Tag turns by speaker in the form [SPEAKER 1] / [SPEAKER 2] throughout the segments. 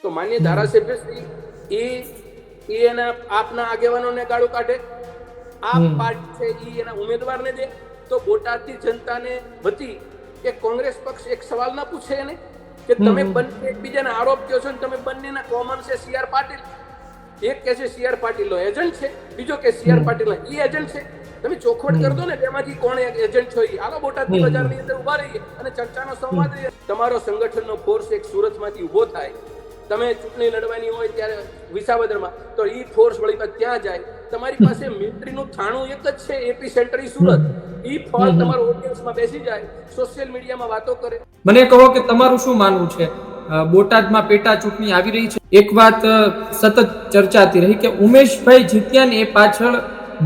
[SPEAKER 1] તો માન્ય ધારાસભ્ય શ્રી એના આપના આગેવાનોને ગાળો કાઢે, આપ પાર્ટી છે એના ઉમેદવારને દે, તો બોટાદની જનતાને વતી કે કોંગ્રેસ પક્ષ એક સવાલ ના પૂછે એને કે તમે બંને એકબીજાને આરોપ કહો છો ને તમે બંનેના કોમન છે CR પાટીલ, એક કે છે CR પાટીલનો એજન્ટ છે, બીજો કે CR પાટીલનો એજન્ટ છે. તમે ચોખવટ કરી દો ને બેમાંથી કોણ એજન્ટ છો. હાલો બોટાદની બજારની અંદર ઉભા રહીએ અને ચર્ચાનો સંવાદ રહીએ. તમારો સંગઠનનો ફોર્સ એક સુરતમાંથી ઉભો થાય, તમે ચૂંટણી લડવાની હોય ત્યારે વિસાવદરમાં, તો ઈ ફોર્સ વળી પાછું ત્યાં જાય. તમારી પાસે મિલિટરીનું થાણું એક જ છે, એપી સેન્ટર સુરત. ઈ ફોલ તમારો ઓડિયન્સમાં બેસી જાય, સોશિયલ મીડિયામાં વાતો કરે.
[SPEAKER 2] મને કહો કે તમારું શું માનવું છે? બોટાદમાં પેટા ચૂંટણી આવી રહી છે. એક વાત સતત ચર્ચાતી રહી કે ઉમેશભાઈ જીત્યા ને એ પાછળ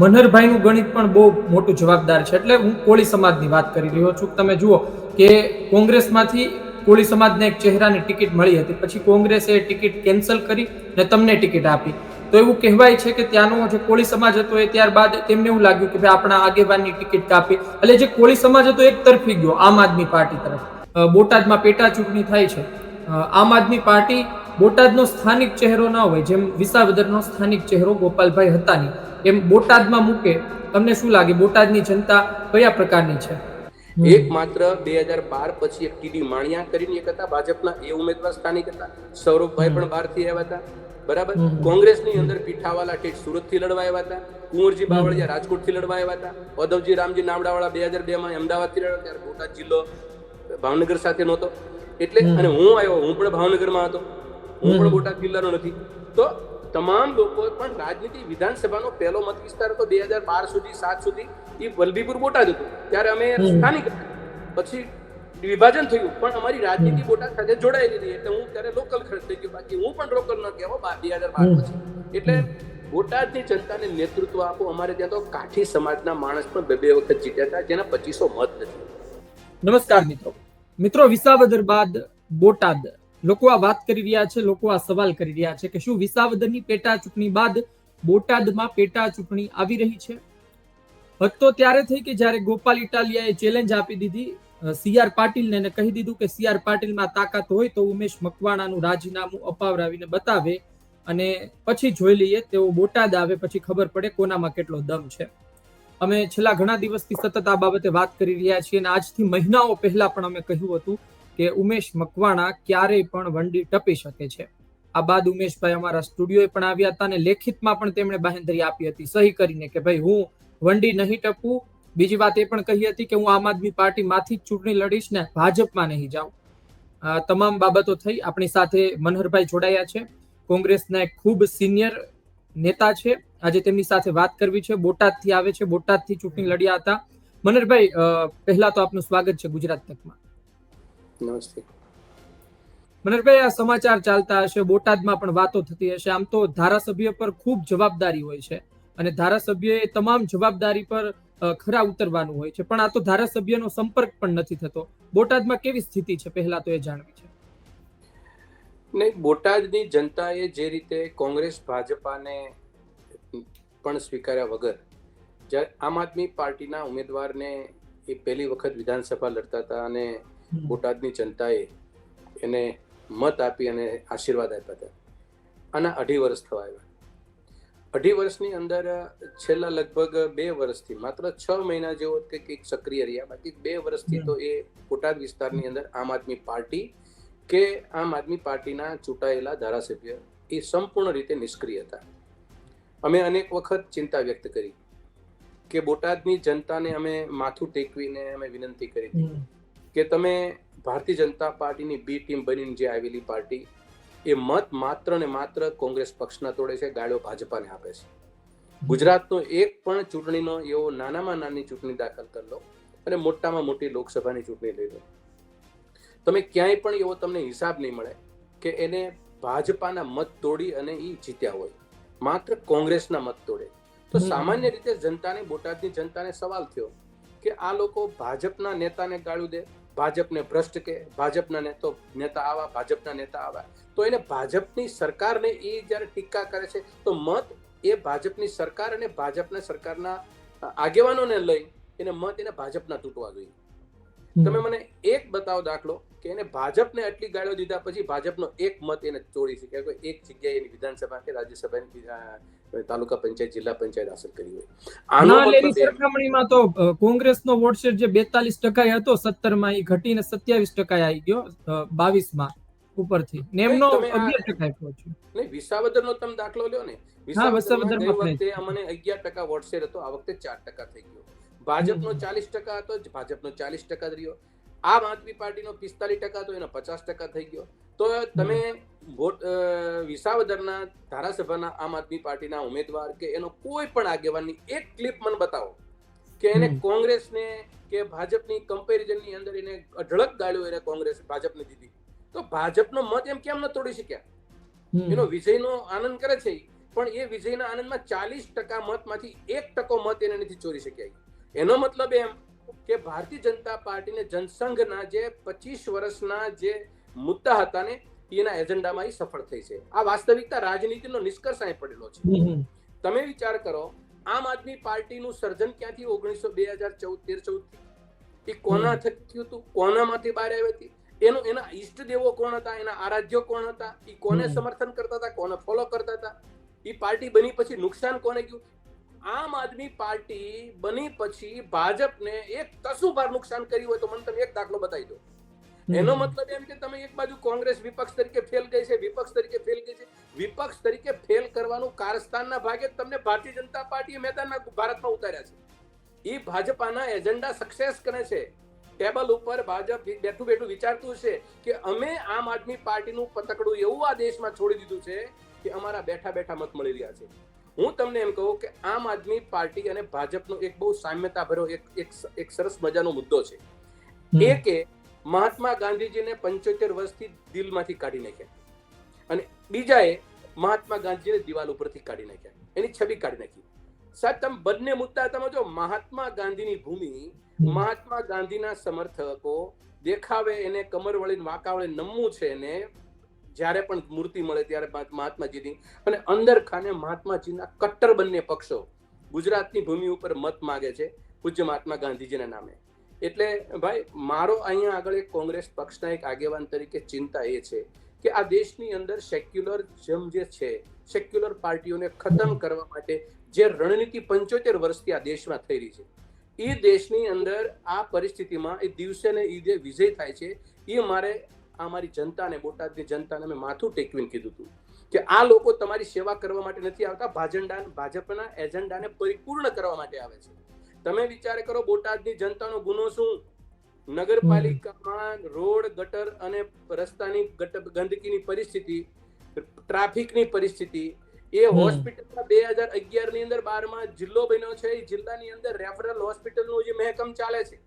[SPEAKER 2] મનહરભાઈનું ગણિત પણ બહુ મોટું જવાબદાર છે. એટલે હું કોળી સમાજની વાત કરી રહ્યો છું. તમે જુઓ કે કોંગ્રેસમાંથી કોળી સમાજને એક ચહેરાની ટિકિટ મળી હતી, પછી કોંગ્રેસે એ ટિકિટ કેન્સલ કરી ને તમને ટિકિટ આપી. તો એવું કહેવાય છે કે ત્યાંનો જે કોળી સમાજ હતો એ ત્યારબાદ તેમને એવું લાગ્યું કે ભાઈ આપણા આગેવાનની ટિકિટ કાપી, એટલે જે કોળી સમાજ હતો એક તરફી ગયો આમ આદમી પાર્ટી તરફ. બોટાદમાં પેટા ચૂંટણી થાય છે, આમ આદમી પાર્ટી બોટાદનો સ્થાનિક ચહેરો ન હોય, જેમ વિસાવદરનો સ્થાનિક ચહેરો ગોપાલભાઈ હતાની, એમ બોટાદમાં મૂકે. તમને શું લાગે બોટાદની જનતા કયા પ્રકારની છે?
[SPEAKER 1] એક માત્ર 2012 પછી એક ટીડી માણિયા કરીને એક હતા ભાજપના, એ ઉમેદવાર સ્થાનિક હતા. સૌરભભાઈ પણ બહારથી આવ્યા હતા, બરાબર. કોંગ્રેસની અંદર પીઠાવાલા ઠેઠ સુરતથી લડવા આવ્યા હતા, કુંવરજી બાવળિયા રાજકોટથી લડવા આવ્યા હતા, ઉદ્ધવજી રામજી નામડાવાળા 2002 અમદાવાદથી લડ્યા, ત્યારે બોટાદ જિલ્લો ભાવનગર સાથે નહોતો. એટલે અને હું આવ્યો, હું પણ ભાવનગરમાં હતો, હું પણ બોટાદ જિલ્લાનો નથી. તો તમામ લોકો પણ રાજનીતિ વિધાનસભાનો પહેલો મત વિસ્તાર હતો 2012 સુધી 7 સુધી એ વલભીપુર બોટાદ હતું, ત્યારે અમે સ્થાનિક પછી વિભાજન થયું, પણ અમારી રાજનીતિ બોટાદ સાથે જોડાયેલી રહી. એટલે હું ત્યારે લોકલ થઈ ગયો, બાકી હું પણ લોકલ ન કહેવો 2012 પછી. એટલે બોટાદની જનતાને નેતૃત્વ આપો. અમારે ત્યાં તો કાઠી સમાજના માણસ પણ બે વખત જીત્યા હતા, જેના 2500 મત નથી.
[SPEAKER 2] નમસ્કાર મિત્રો, વિસાવદર બાદ બોટાદ, લોકો આ વાત કરી રહ્યા છે, લોકો આ સવાલ કરી રહ્યા છે કે શું વિસાવદરની પેટા ચૂંટણી બાદ બોટાદમાં પેટા ચૂંટણી આવી રહી છે? હદ તો ત્યારે થઈ કે જ્યારે ગોપાલ ઇટાલિયાએ ચેલેન્જ આપી દીધી CR પાટીલને અને કહી દીધું કે CR પાટીલમાં તાકાત હોય તો ઉમેશ મકવાણાનું રાજીનામું અપાવરાવીને બતાવે અને પછી જોઈ લઈએ, તેઓ બોટાદ આવે પછી ખબર પડે કોનામાં કેટલો દમ છે. અમે છેલ્લા ઘણા દિવસથી સતત આ બાબતે વાત કરી રહ્યા છીએ અને આજથી મહિનાઓ પહેલા પણ અમે કહ્યું હતું કે ઉમેશ મકવાણા ક્યારેય પણ વંડી ટપી શકે છે. આ બાદ ઉમેશભાઈ અમારા સ્ટુડિયોએ પણ આવ્યા હતા અને લેખિતમાં પણ તેમણે બાહેંધરી આપી હતી સહી કરીને કે ભાઈ હું વંડી નહીં ટપું. બીજી વાત એ પણ કહી હતી કે હું આમ આદમી પાર્ટીમાંથી જ ચૂંટણી લડીશ ને ભાજપમાં નહીં જાઉં. તમામ બાબતો થઈ. આપણી સાથે મનહરભાઈ જોડાયા છે, કોંગ્રેસના એક ખૂબ સિનિયર નેતા છે. આજે તેમની સાથે વાત કરવી છે. બોટાદથી આવે છે, બોટાદથી ચૂંટણી લડ્યા હતા. મનહરભાઈ, પહેલા તો આપનું સ્વાગત છે ગુજરાત તકમાં.
[SPEAKER 1] નમસ્તે
[SPEAKER 2] મનહરભાઈ, આ સમાચાર ચાલતા હશે, બોટાદમાં પણ વાતો થતી હશે. આમ તો ધારાસભ્ય પર ખૂબ જવાબદારી હોય છે અને ધારાસભ્યએ તમામ જવાબદારી પર ખરા ઉતરવાનું હોય છે, પણ આ તો ધારાસભ્યનો સંપર્ક પણ નથી થતો. બોટાદમાં કેવી સ્થિતિ છે પહેલા તો એ જાણવી છે.
[SPEAKER 1] નહીં, બોટાદની જનતાએ જે રીતે કોંગ્રેસ ભાજપાને પણ સ્વીકાર્યા વગર જ્યારે આમ આદમી પાર્ટીના ઉમેદવારને એ પહેલી વખત વિધાનસભા લડતા હતા અને બોટાદની જનતાએ એને મત આપી અને આશીર્વાદ આપ્યા હતા, આના 2.5 વર્ષ થવા આવ્યા. 2.5 વર્ષની અંદર છેલ્લા લગભગ 2 વર્ષથી માત્ર 6 મહિના જેવો કંઈક સક્રિય રહ્યા, બાકી 2 વર્ષથી તો એ બોટાદ વિસ્તારની અંદર આમ આદમી પાર્ટી કે આમ આદમી પાર્ટીના ચૂંટાયેલા ધારાસભ્ય એ સંપૂર્ણ રીતે નિષ્ક્રિય હતા. અમે અનેક વખત ચિંતા વ્યક્ત કરી કે બોટાદની જનતાને અમે માથું ટેકવીને અમે વિનંતી કરી હતી કે તમે ભારતીય જનતા પાર્ટીની બી ટીમ બનીને જે આવેલી પાર્ટી એ મત માત્ર ને માત્ર કોંગ્રેસ પક્ષના તોડે છે, ગાળો ભાજપાને આપે છે. ગુજરાતનો એક પણ ચૂંટણીનો એવો નાનામાં નાની ચૂંટણી દાખલ કરી લો અને મોટામાં મોટી લોકસભાની ચૂંટણી લઈ લો, તમે ક્યાંય પણ એવો તમને હિસાબ નહીં મળે કે એને ભાજપાના મત તોડી અને એ જીત્યા હોય, માત્ર કોંગ્રેસના મત તોડે. તો સામાન્ય રીતે જનતાને, બોટાદની જનતાને સવાલ થયો કે આ લોકો ભાજપના નેતાને ગાળું દે, ભાજપને ભ્રષ્ટ કે, ભાજપના નેતા આવા, ભાજપના નેતા આવા, તો એને ભાજપની સરકારને એ જ્યારે ટીકા કરે છે તો મત એ ભાજપની સરકાર અને ભાજપના સરકારના આગેવાનોને લઈ એને મત એને ભાજપના તૂટવા જોઈએ. તમે મને એક બતાવો દાખલો કે એને ભાજપને આટલી ગાળો દીધા પછી ભાજપનો એક મત એને તોડી શકે, કોઈ એક જગ્યાએ એની વિધાનસભા કે રાજ્યસભાની તાલુકા પંચાયત જિલ્લા પંચાયત હાંસલ કરી હોય. આનો
[SPEAKER 2] નાલેરી
[SPEAKER 1] મતલબ
[SPEAKER 2] સરખામણીમાં તો કોંગ્રેસનો વોટ શેર જે 42% હતો 17 માં, એ ઘટીને 27% આવી ગયો 22 માં ઉપરથી, ને એમનો 11% આપ્યો છે.
[SPEAKER 1] નહીં, વિસાવદરનો તમે દાખલો લ્યો ને, વિસાવદરમાં ગઈ વખતે અમને 11% વોટ શેર હતો, આ વખતે 4% થઈ ગયો. ભાજપનો 40% હતો, ભાજપનો 40% રહ્યો. આમ આદમી પાર્ટીનો 45% હતો, એનો 50% થઈ ગયો. તો તમે વિસાવદરના ધારાસભાના આમ આદમી પાર્ટીના ઉમેદવાર કે એનો કોઈ પણ આગેવાનની એક ક્લિપ મને બતાવો કે એને કોંગ્રેસને કે ભાજપની કમ્પેરિઝનની અંદર એને અઢળક ગાળ્યો એને કોંગ્રેસ ભાજપને દીધી, તો ભાજપનો મત એમ કેમ ન તોડી શક્યા? એનો વિજયનો આનંદ કરે છે, પણ એ વિજયના આનંદમાં 40% મતમાંથી 1% મત એને નથી ચોરી શક્યા. એનો મતલબ એમ કે ભારતીય જનતા પાર્ટીને જનસંઘના જે 25 વર્ષના જે મુદ્દા હતા ને એના એજન્ડામાં સફળ થઈ છે. આ વાસ્તવિકતા રાજનીતિનો નિષ્કર્ષ અહીં પડેલો છે. તમે વિચાર કરો, આમ આદમી પાર્ટીનું સર્જન ક્યાંથી 2013-14 થી એ કોના થયું હતું, કોનામાંથી બહાર આવી હતી, એના ઈષ્ટ દેવો કોણ હતા, એના આરાધ્યો કોણ હતા, એ કોને સમર્થન કરતા હતા, કોને ફોલો કરતા હતા, એ પાર્ટી બની પછી નુકસાન કોને ગયું? આમ આદમી પાર્ટી બની પછી ભાજપને એક તસુભાર નુકસાન કર્યું હોય તો મને તમે એક દાખલો બતાવી દો. એનો મતલબ એમ કે તમે એક બાજુ કોંગ્રેસ વિપક્ષ તરીકે ફેલ ગઈ છે, વિપક્ષ તરીકે ફેલ ગઈ છે. વિપક્ષ તરીકે ફેલ કરવાનું કારસ્તાનના ભાગે તમને ભારતીય જનતા પાર્ટીએ મેદાનમાં ભારતમાં ઉતાર્યા છે. એ ભાજપાના એજન્ડા સક્સેસ કરે છે. ટેબલ ઉપર ભાજપ બેઠું બેઠું વિચારતું છે કે અમે આમ આદમી પાર્ટીનું પતકડું એવું આ દેશમાં છોડી દીધું છે કે અમારા બેઠા બેઠા મત મળી રહ્યા છે. હું તમને એમ કહું કે આમ આદમી પાર્ટી અને ભાજપનો એક બહુ સામ્યતા ભર્યો એક સરસ મજાનો મુદ્દો છે. એ કે મહાત્મા ગાંધીજીને 75 વર્ષથી દિલમાંથી કાઢી નાખ્યા અને બીજાએ મહાત્મા ગાંધીજીને દિવાલ ઉપરથી કાઢી નાખ્યા, એની છબી કાઢી નાખી. સાહેબ તમે બંને મુદ્દા તમે જો, મહાત્મા ગાંધીની ભૂમિ, મહાત્મા ગાંધીના સમર્થકો દેખાવે એને કમર વળીને વાંકા વળીને નમવું છે ને જ્યારે પણ મૂર્તિ મળે ત્યારે મહાત્માજીની, અને અંદર ખાને મહાત્માજીના કટ્ટર બંને પક્ષો ગુજરાતની ભૂમિ ઉપર મત માગે છે પૂજ્ય મહાત્મા ગાંધીજીના નામે. એટલે ભાઈ મારો અહીંયા આગળ એક કોંગ્રેસ પક્ષના એક આગેવાન તરીકે ચિંતા એ છે કે આ દેશની અંદર સેક્યુલરિઝમ જે છે, સેક્યુલર પાર્ટીઓને ખતમ કરવા માટે જે રણનીતિ 75 વર્ષથી આ દેશમાં થઈ રહી છે, એ દેશની અંદર આ પરિસ્થિતિમાં એ દિવસે ને એ જે વિજય થાય છે, એ મારે અમારી જનતાને, બોટાદની જનતાને મેં માથું ટેકવીને કીધું હતું કે આ લોકો તમારી સેવા કરવા માટે નથી આવતા, ભાજપના એજન્ડાને પરિપૂર્ણ કરવા માટે આવે છે. તમે વિચાર કરો, બોટાદની જનતાનો ગુનો શું? નગરપાલિકામાં રોડ, ગટર અને રસ્તાની ગંદકીની પરિસ્થિતિ, ટ્રાફિકની પરિસ્થિતિ, એ હોસ્પિટલમાં 2011 ની અંદર 12માં જિલ્લો બન્યો છે, એ જિલ્લાની અંદર રેફરલ હોસ્પિટલનું જે મહેકમ ચાલે છે,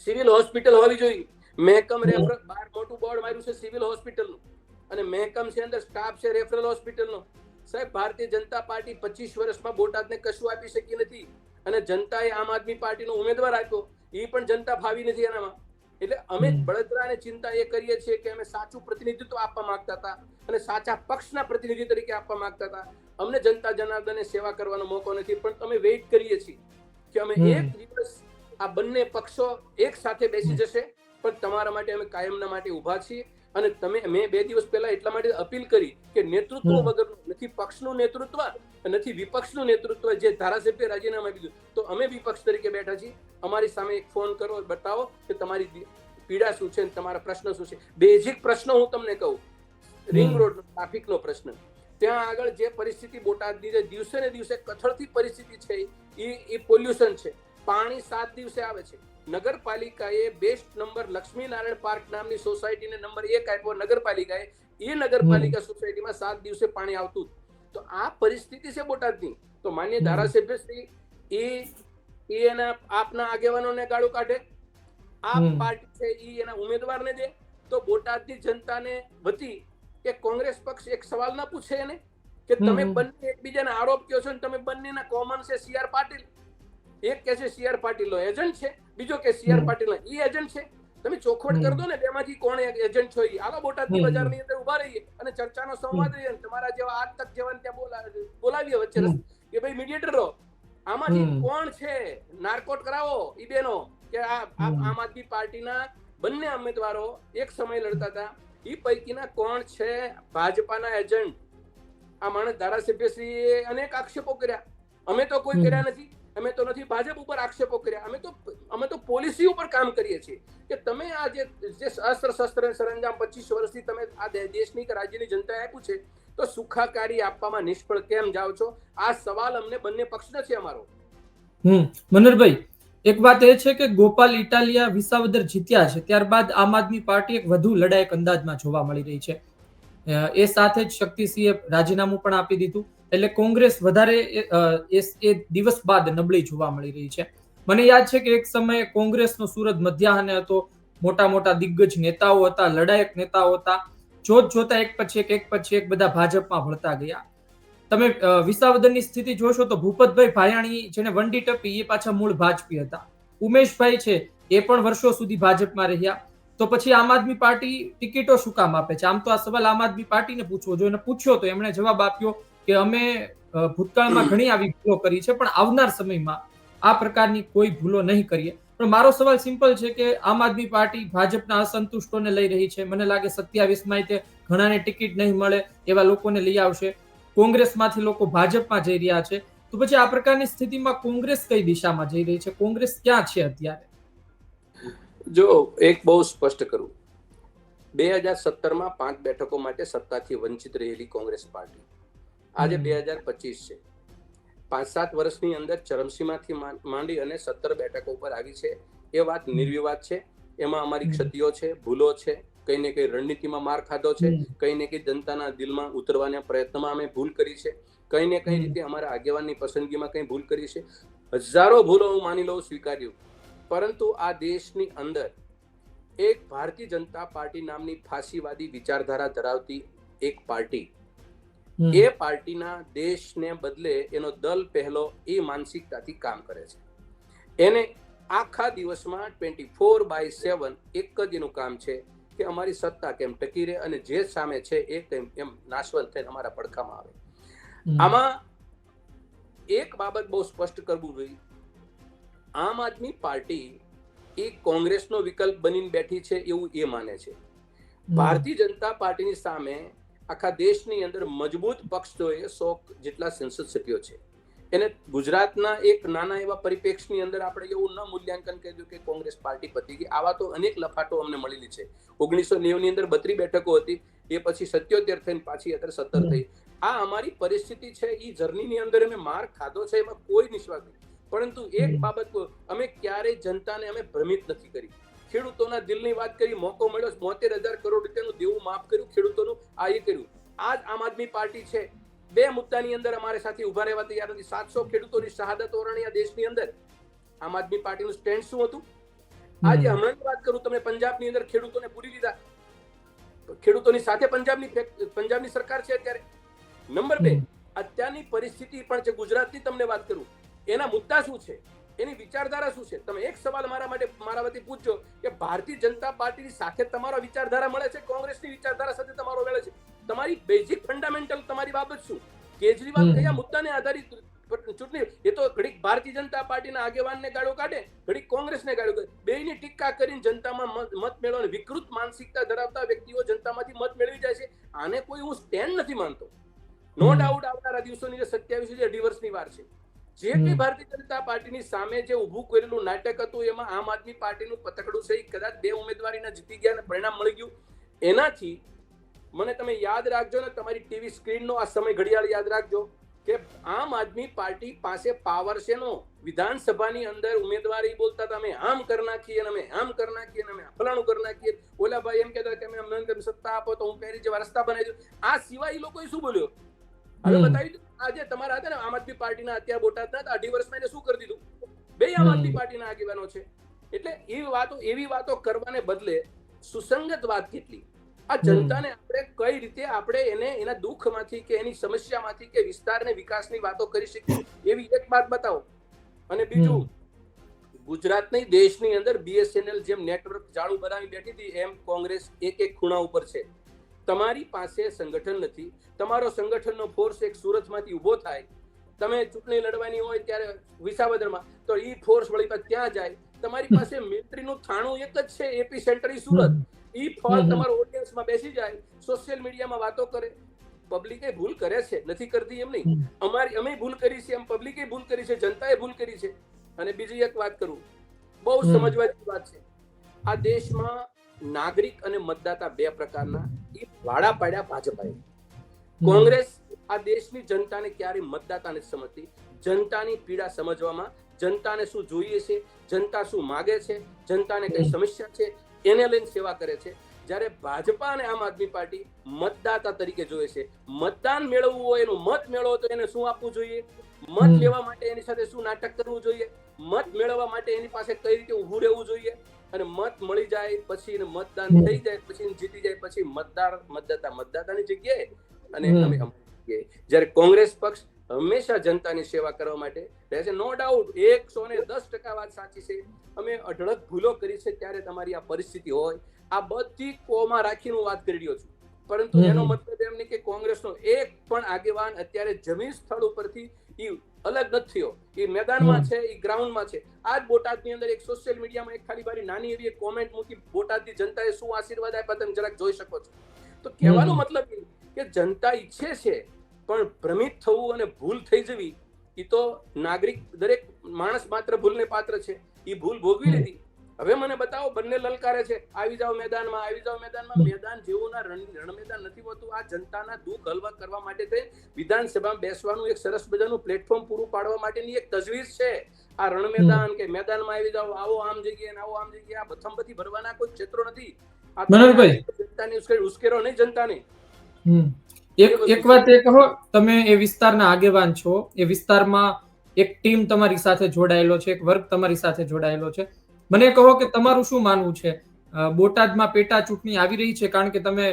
[SPEAKER 1] સિવિલ હોસ્પિટલ હોવી જોઈએ. મહેકમ રેફરલ, બહાર મોટું બોર્ડ માર્યું છે સિવિલ હોસ્પિટલનું, અને મહેકમ છે અંદર સ્ટાફ છે રેફરલ હોસ્પિટલનો. સાહેબ ભારતીય જનતા પાર્ટી 25 વર્ષમાં બોટાદને કશું આપી શકી નથી, અને જનતાએ આમ આદમી પાર્ટીનો ઉમેદવાર આપ્યો, એ પણ જનતા ભાવી નથી એનામાં. એટલે અમે બળતરા અને ચિંતા એ કરીએ છીએ કે અમે સાચું પ્રતિનિધિત્વ આપવા માંગતા હતા અને સાચા પક્ષના પ્રતિનિધિ તરીકે આપવા માંગતા હતા. અમને જનતા જનાર્દનને સેવા કરવાનો મોકો નથી, પણ અમે વેઇટ કરીએ છીએ કે અમે એક દિવસ આ બંને પક્ષો એક સાથે બેસી જશે, પણ તમારા માટે અમે કાયમના માટે ઉભા છીએ. અને મેં 2 દિવસ પહેલા એટલા માટે અપીલ કરી કે નેતૃત્વ વગરનું નથી પક્ષનું નેતૃત્વ, નથી વિપક્ષનું નેતૃત્વ. જે ધારાસભ્ય રાજીનામા આપી દીધું, તો અમે વિપક્ષ તરીકે બેઠા છીએ. અમારી સામે એક ફોન કરો, બતાવો કે તમારી પીડા શું છે, તમારા પ્રશ્ન શું છે. બેઝિક પ્રશ્ન હું તમને કહું, રિંગ રોડ ટ્રાફિકનો પ્રશ્ન, ત્યાં આગળ જે પરિસ્થિતિ બોટાદની જે દિવસે ને દિવસે કથળતી પરિસ્થિતિ છે, એ પોલ્યુશન છે. પાણી 7 દિવસે આવે છે. નગરપાલિકાએ બેસ્ટ નંબર લક્ષ્મીનારાયણ પાર્ક નામની સોસાયટીને નંબર 1 આપ્યો નગરપાલિકાએ. એ નગરપાલિકા સોસાયટીમાં 7 દિવસે પાણી આવતું. તો આ પરિસ્થિતિ છે બોટાદની. તો માન્ય ધારાસભ્ય શ્રી એ એના આપના આગેવાનોને ગાળું કાઢે, આપ પાર્ટી છે એ એના ઉમેદવારને દે, તો બોટાદની જનતાને વતી કે કોંગ્રેસ પક્ષ એક સવાલ ના પૂછે એને કે તમે બંને એકબીજાને આરોપ કહો છો ને તમે બંનેના કોમન છે CR પાટીલ. એક કે છે CR પાટીલનો એજન્ટ છે, બીજો કે CR પાટીલનો ઈ એજન્ટ છે. તમે ચોખવટ કરી દો ને બેમાંથી કોણ એજન્ટ છો. હાલો બોટાદની બજારની અંદર ઉભા રહીએ અને ચર્ચાનો સંવાદ રહીએ. તમારા જેવા આજ તક જેવાને ત્યાં બોલાવીએ વચ્ચે કે ભાઈ મીડિયેટર રહો, આમાંથી કોણ છે નાર્કોટ કરાવો ઈ બેનો, કે આમ આદમી પાર્ટીના બંને ઉમેદવારો એક સમય લડતા હતા. એ પૈકીના કોણ છે ભાજપાના એજન્ટ? આ માણસ ધારાસભ્યશ્રીએ અનેક આક્ષેપો કર્યા, અમે તો કોઈ કર્યા નથી, અમે તો નથી ભાજપ ઉપર આક્ષેપો કર્યા, અમે તો પોલિસી ઉપર કામ કરીએ છીએ કે તમે આ જે અસ્ત્ર શસ્ત્ર સરંજામ 25 વર્ષથી તમે આ દેશની કે રાજ્યની જનતાએ આપ્યું છે, તો સુખાકારી આપવામાં નિષ્ફળ કેમ જાઓ છો? આ સવાલ અમને બંને પક્ષનો છે અમારો.
[SPEAKER 2] મનોહરભાઈ, એક વાત એ છે કે ગોપાલ ઇટાલિયા વિસાવદર જીત્યા છે, ત્યારબાદ આમ આદમી પાર્ટી એક વધુ લડાયક અંદાજમાં જોવા મળી રહી છે. એ સાથે જ શક્તિસિંહે રાજીનામું પણ આપી દીધું, એટલે કોંગ્રેસ વધારે એ દિવસ બાદ નબળી જોવા મળી રહી છે. મને યાદ છે કે એક સમયે કોંગ્રેસનો સુરત મધ્યાહને હતો, મોટા મોટા દિગ્ગજ નેતાઓ હતા, લડાયક નેતાઓ હતા, જોતા એક પછી એક બધા ભાજપમાં ભળતા ગયા. તમે વિસાવદરની સ્થિતિ જોશો તો ભૂપતભાઈ ભાયાણી જેને વંડી ટપી એ પાછા મૂળ ભાજપી હતા. ઉમેશભાઈ છે એ પણ વર્ષો સુધી ભાજપમાં રહ્યા. તો પછી આમ આદમી પાર્ટી ટિકિટો શું કામ આપે છે? આમ તો આ સવાલ આમ આદમી પાર્ટીને પૂછવો જોઈએ, અને પૂછ્યો તો એમણે જવાબ આપ્યો કે અમે ભૂતકાળમાં ઘણી આવી ભૂલો કરી છે, પણ આવનાર સમયમાં આ પ્રકારની કોઈ ભૂલો નહીં કરીએ. પણ મારો સવાલ સિમ્પલ છે કે આમ આદમી પાર્ટી ભાજપના અસંતુષ્ટોને લઈ રહી છે. મને લાગે 27માં તે ઘણાને ટિકિટ નહીં મળે એવા લોકોને લઈ આવશે. કોંગ્રેસમાંથી લોકો ભાજપમાં જઈ રહ્યા છે. તો પછી આ પ્રકારની સ્થિતિમાં કોંગ્રેસ કઈ દિશામાં જઈ રહી છે? કોંગ્રેસ ક્યાં છે અત્યારે?
[SPEAKER 1] જો એક બહુ સ્પષ્ટ કરું, 2017માં 5 બેઠકો માટે સત્તાથી વંચિત રહેલી કોંગ્રેસ પાર્ટી આજે 2025 છે, 5-7 વર્ષની અંદર ચરમસીમાથી માંડી અને 17 બેઠકો ઉપર આવી છે. એ વાત નિર્વિવાદ છે. એમાં અમારી ક્ષતિઓ છે, ભૂલો છે, કઈ ને કઈ રણનીતિમાં માર ખાધો છે, કઈ ને કઈ જનતાના દિલમાં ઉતરવાના પ્રયત્નમાં અમે ભૂલ કરી છે, કઈ ને કઈ રીતે અમારા આગેવાનની પસંદગીમાં કઈ ભૂલ કરી છે. હજારો ભૂલો હું માની લઉં, સ્વીકાર્યું. પરંતુ આ દેશની અંદર એક ભારતીય જનતા પાર્ટી નામની ફાસીવાદી વિચારધારા ધરાવતી એક પાર્ટી, એ પાર્ટીના દેશને બદલે એનો દલ પહેલો એ માનસિકતાથી કામ કરે છે. એને આખા દિવસમાં 24/7 એક જ એનું કામ છે કે અમારી સત્તા કેમ ટકી રહે અને જે સામે છે એ એમ નાશવંત થઈને અમારા પડખામાં આવે. આમાં એક બાબત બહુ સ્પષ્ટ કરવું જોઈએ, આમ આદમી પાર્ટી એ કોંગ્રેસનો વિકલ્પ બનીને બેઠી છે એવું એ માને છે. ભારતીય જનતા પાર્ટીની સામે આખા દેશની અંદર મજબૂત પક્ષ જોઈએ 100 જેટલા સંસદ સભ્યો છે. એને ગુજરાતના એક નાના એવા પરિપ્રેક્ષની અંદર આપણે એવું ન મૂલ્યાંકન કર્યું કે કોંગ્રેસ પાર્ટી પતી ગઈ. આવા તો અનેક લફાટો અમને મળેલી છે. 1990 ની અંદર 32 બેઠકો હતી, એ પછી 77 થઈને પાછી અત્યારે 17 થઈ. આ અમારી પરિસ્થિતિ છે. એ જર્નીની અંદર અમે માર ખાધો છે, એમાં કોઈ નિશ્વાસ નહીં. પરંતુ એક બાબત અમે ક્યારેય જનતાને અમે ભ્રમિત નથી કરી. ખેડૂતોના દિલની વાત કરી, મોકો મળ્યો, 73,000 કરોડ રૂપિયાનું દેવું માફ કર્યું ખેડૂતોનું, આ એ કર્યું. આજ આમ આદમી પાર્ટી છે 2 મુદ્દાની અંદર અમારી સાથે ઉભા રહેવા તૈયાર નથી. 700 ખેડૂતોની શહાદત ઓરણી આ દેશની અંદર. આમ આદમી પાર્ટીનું સ્ટેન્ડ શું હતું? આજે હમણાંની વાત કરું તમને, પંજાબની અંદર ખેડૂતોને પૂરી દીધા. ખેડૂતોની સાથે પંજાબની સરકાર છે અત્યારે. નંબર 2, અત્યારની પરિસ્થિતિ પણ છે ગુજરાતની. તમને વાત કરું, એના મુદ્દા શું છે, એની વિચારધારા શું છે? તમે એક સવાલ મારા વતી પૂછજો કે ભારતીય જનતા પાર્ટીની સાથે તમારો વિચારધારા મળે છે, કોંગ્રેસની વિચારધારા સાથે તમારો મળે છે? તમારી બેઝિક ફંડામેન્ટલ તમારી બાબત શું? કેજરીવાલ કયા મુદ્દાને આધારિત ચૂંટણી? એ તો ઘડીક ભારતીય જનતા પાર્ટીના આગેવાનને ગાળો કાઢે, ઘડીક કોંગ્રેસને ગાળો કાઢે, બેયની ટીકા કરીને જનતામાં મત મેળવવાની વિકૃત માનસિકતા ધરાવતા વ્યક્તિઓ જનતામાંથી મત મેળવી જાય છે. આને કોઈ હું સ્ટેન્ડ નથી માનતો. નો ડાઉટ આવનારા દિવસોની 27 વર્ષની વાર છે. જે કંઈ ભારતીય જનતા પાર્ટીની સામે જે ઊભું કરેલું નાટક હતું, એમાં આમ આદમી પાર્ટીનું પતકડું છે, કદાચ 2 ઉમેદવારીના જીતી ગયા અને પરિણામ મળી ગયું. એનાથી મને તમે યાદ રાખજો ને, તમારી ટીવી સ્ક્રીનનો આ સમય ઘડિયાળ યાદ રાખજો કે આમ આદમી પાર્ટી પાસે પાવર છે નો. વિધાનસભાની અંદર ઉમેદવારી બોલતા હતા, અમે આમ કરી નાખીએ, અમે આમ કરી નાખીએ, અમે ફલાણું કરી નાખીએ. ઓલા ભાઈ એમ કહેતા કે અમે સત્તા આપો તો હું પહેરી જેવા રસ્તા બનાવી દઉં. આ સિવાય એ લોકોએ શું બોલ્યો હવે બતાવી દઉં. આજે તમારા હતા ને આમ આદમી પાર્ટીના અત્યારે બોટાદના 18 વર્ષમાં એને શું કરી દીધું? 2 આમ આદમી પાર્ટીના આગેવાનો છે. એટલે એવી વાતો કરવાને બદલે સુસંગત વાત કેટલી, આ જનતાને આપણે કઈ રીતે આપણે એને એના દુઃખમાંથી કે એની સમસ્યામાંથી કે વિસ્તારને વિકાસની વાતો કરી શકીએ, એવી એક વાત બતાવો. અને બીજું, ગુજરાતની દેશની અંદર BSNL જેમ નેટવર્ક જાળું બનાવી બેઠી હતી, એમ કોંગ્રેસ એક ખૂણા ઉપર છે. તમારી પાસે સંગઠન નથી. તમારો સંગઠનનો ફોર્સ એક સુરતમાંથી ઉભો થાય, તમે ચૂંટણી લડવાની હોય ત્યારે વિસાવદરમાં, તો ઈ ફોર્સ વળી ત્યાં જાય. તમારી પાસે મિલિટરીનું થાણું એક જ છે, એપી સેન્ટર સુરત. ઈ ફળ તમારો ઓડિયન્સમાં બેસી જાય, સોશિયલ મીડિયામાં વાતો કરે. પબ્લિકે ભૂલ કરે છે, નથી કરતી એમ નહીં. અમે ભૂલ કરી છે, એમ પબ્લિકે ભૂલ કરી છે, જનતાએ ભૂલ કરી છે. અને બીજી એક વાત કરું, બહુ સમજવા જેવી વાત છે. આ દેશમાં નાગરિક અને મતદાતા બે પ્રકારના, એ વાડા પાડ્યા ભાજપાએ. કોંગ્રેસ આ દેશની જનતાને ક્યારે મતદાતા નથી સમજતી. જનતાની પીડા સમજવામાં, જનતાને શું જોઈએ છે, જનતા શું માગે છે, જનતાને કઈ સમસ્યા છે, એને લઈને સેવા કરે છે. જ્યારે ભાજપા અને આમ આદમી પાર્ટી મતદાતા તરીકે જોઈએ છે. મતદાન મેળવવું હોય, એનું મત મેળવો તો એને શું આપવું જોઈએ, મત લેવા માટે એની સાથે શું નાટક કરવું જોઈએ, મત મેળવવા માટે એની પાસે કઈ રીતે ઉભું રહેવું જોઈએ. અને મત મળી જાય પછી, મતદાન થઈ જાય પછી, જીતી જાય પછી મતદાતાની જગ્યાએ અને અમે જ્યારે કોંગ્રેસ પક્ષ હંમેશા જનતાની સેવા કરવા માટે રહે છે. નો ડાઉટ 110% વાત સાચી છે. અમે અઢળક ભૂલો કરી છે, ત્યારે તમારી આ પરિસ્થિતિ હોય. આ બધી કોમાં રાખીને વાત કરી રહ્યો છું. પરંતુ એનો મતલબ એમ નહીં કે કોંગ્રેસનો એક પણ આગેવાન અત્યારે જમીન સ્થળ ઉપરથી અલગ નથી થયો. એ મેદાનમાં છે, એ ગ્રાઉન્ડમાં છે. આજ બોટાદની અંદર એક સોશિયલ મીડિયામાં એક ખાલી બારી નાની એવી એક કોમેન્ટ મૂકી, બોટાદની જનતાએ શું આશીર્વાદ આપ્યા તમે જરાક જોઈ શકો છો. તો કહેવાનો મતલબ એ કે જનતા ઈચ્છે છે, પણ ભ્રમિત થવું અને ભૂલ થઈ જવી એ તો નાગરિક, દરેક માણસ માત્ર ભૂલને પાત્ર છે. એ ભૂલ ભોગવી લીધી. હવે મને બતાવો, બંને લલકારે છે આવી જાઓ મેદાનમાં, આવી જાઓ મેદાનમાં. મેદાન જેવું રણ મેદાન નથી હોતું. આ જનતાના દુઃખ હલવા કરવા માટે વિધાનસભામાં બેસવાનું એક સરસ મજાનું પ્લેટફોર્મ પૂરું પાડવા માટેની એક તજવીજ છે. આ રણ મેદાન કે મેદાનમાં આવી જાઓ, આવો આમ જગ્યાએ, આવો આમ જગ્યાએ, આ બથમબથી ભરવાના કોઈ ક્ષેત્રો નથી. આ જનતાની ઉશ્કેરો નહીં, જનતાને.
[SPEAKER 2] એક વાત એ કહો, તમે એ વિસ્તારના આગેવાન છો, એ વિસ્તારમાં એક ટીમ તમારી સાથે જોડાયેલો છે, એક વર્ગ તમારી સાથે જોડાયેલો છે. મને કહો કે તમારું શું માનવું છે? બોટાદમાં પેટા ચૂંટણી આવી રહી છે, કારણ કે તમે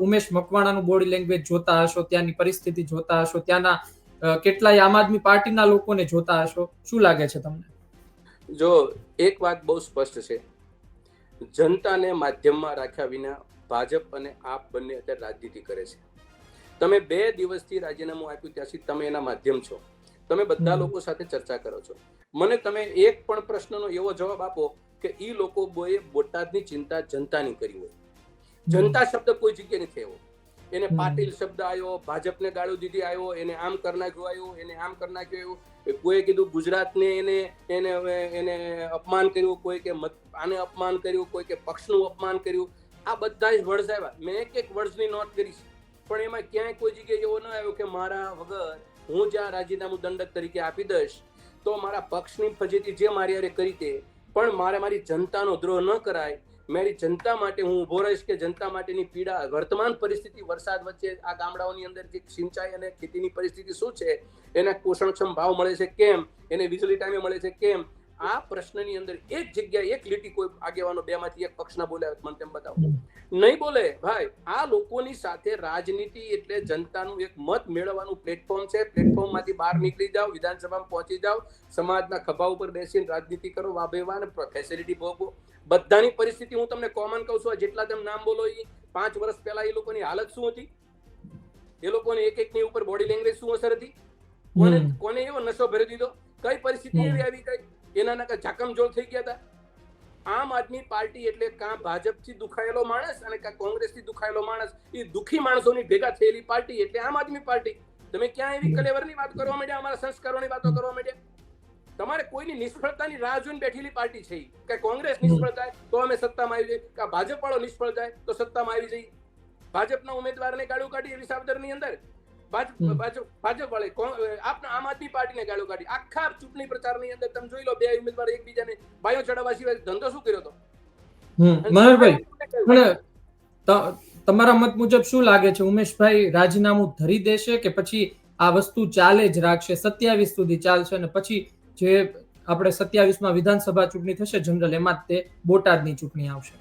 [SPEAKER 2] ઉમેશ મકવાણાનું બોડી લેંગ્વેજ જોતા હશો, ત્યાંની પરિસ્થિતિ જોતા હશો, ત્યાંના કેટલાય આમ આદમી પાર્ટીના લોકોને જોતા હશો. શું લાગે છે તમને?
[SPEAKER 1] જો એક વાત બહુ સ્પષ્ટ છે, જનતાને માધ્યમમાં રાખ્યા વિના ભાજપ અને આપ બંને અત્યારે રાજનીતિ કરે છે. તમે 2 દિવસથી રાજીનામું આપ્યું ત્યાંથી તમે એના માધ્યમ છો. તમે બધા લોકો સાથે ચર્ચા કરો છો. મને તમે એક પણ પ્રશ્નનો એવો જવાબ આપો કે ઈ લોકોએ બોટાદની ચિંતા જનતાની કરી હોય. જનતા શબ્દ કોઈ જગ્યાએ નથી આવ્યો. એને પાટીલ શબ્દ આવ્યો, ભાજપને ગાળો દીધી આવ્યો, એને આમ કરી નાખ્યું આવ્યું, એને આમ કરી નાખ્યું આવ્યું. કોઈ કીધું ગુજરાતને એને અપમાન કર્યું, કોઈ કે આને અપમાન કર્યું, કોઈ કે પક્ષનું અપમાન કર્યું. આ બધા જ વર્ડ્સ આવ્યા. મેં એક વર્ડ્સની નોટ કરી છે, પણ એમાં ક્યાંય કોઈ જગ્યાએ એવો ન આવ્યો કે મારા વગર હું જ્યાં રાજીનામું દંડક તરીકે આપી દઈશ તો મારા પક્ષની ફજીતી જે મારી હારે કરી તે, પણ મારી જનતાનો દ્રોહ ન કરાય, મારી જનતા માટે હું ઉભો રહીશ કે જનતા માટેની પીડા, વર્તમાન પરિસ્થિતિ, વરસાદ વચ્ચે આ ગામડાઓની અંદર જે સિંચાઈ અને ખેતીની પરિસ્થિતિ શું છે, એને પોષણક્ષમ ભાવ મળે છે કેમ, એને વીજળી ટાઈમે મળે છે કેમ, આ પ્રશ્નની અંદર એક જગ્યાએ એક લીટી કોઈ આગેવાનો બેમાંથી એક પક્ષના બોલ્યા મને તેમ બતાવો. નહીં બોલે ભાઈ. આ લોકોની સાથે રાજનીતિ એટલે જનતાનું એક મત મેળવવાનું પ્લેટફોર્મ છે. પ્લેટફોર્મમાંથી બહાર નીકળી જાઓ, વિધાનસભામાં પહોંચી જાઓ, સમાજના ખભા ઉપર બેસીને રાજનીતિ કરો, વાભેવા અને ફેસિલિટી ભોગવો. બધાની પરિસ્થિતિ હું તમને કોમન કહું છું. જેટલા તમે નામ બોલો, એ 5 વર્ષ પહેલા એ લોકોની હાલત શું હતી, એ લોકોને એક એકની ઉપર બોડી લેંગ્વેજ શું અસર હતી, કોને એવો નશો ભરી દીધો, કઈ પરિસ્થિતિ એવી આવી ગઈ, એના ઝાકમઝોળ થઈ ગયા હતા. આમ આદમી પાર્ટી એટલે કાં ભાજપથી દુખાયેલો માણસ અને કાં કોંગ્રેસથી દુખાયેલો માણસ. એ દુખી માણસોની ભેગા થયેલી પાર્ટી એટલે આમ આદમી પાર્ટી. તમે ક્યાં એવી કલેવરની વાત કરવા માંડ્યા, અમારા સંસ્કારોની વાતો કરવા માંડ્યા? તમારે કોઈની નિષ્ફળતાની રાહ જોઈને બેઠેલી પાર્ટી છે. કે કોંગ્રેસ નિષ્ફળ થાય તો અમે સત્તામાં આવી જઈએ, કે ભાજપ વાળો નિષ્ફળ થાય તો સત્તામાં આવી જઈએ. ભાજપના ઉમેદવારને ગાળું કાઢી એવી સાવધાની અંદર ભાજપ વાળે આમ આદમી પાર્ટીને ગાળો કાઢી. આખા ચૂંટણી પ્રચારની અંદર તમે જોઈ લો, 2 ઉમેદવાર એકબીજાને બાયો ચડાવવા સિવાય ધંધો શું કર્યો હતો?
[SPEAKER 2] મનોહરભાઈ, તમારા મત મુજબ શું લાગે છે, ઉમેશભાઈ રાજીનામું ધરી દેશે કે પછી આ વસ્તુ ચાલે જ રાખશે, 27 સુધી ચાલશે અને પછી જે આપણે 27માં વિધાનસભા ચૂંટણી થશે જનરલ, એમાં તે બોટાદની ચૂંટણી આવશે?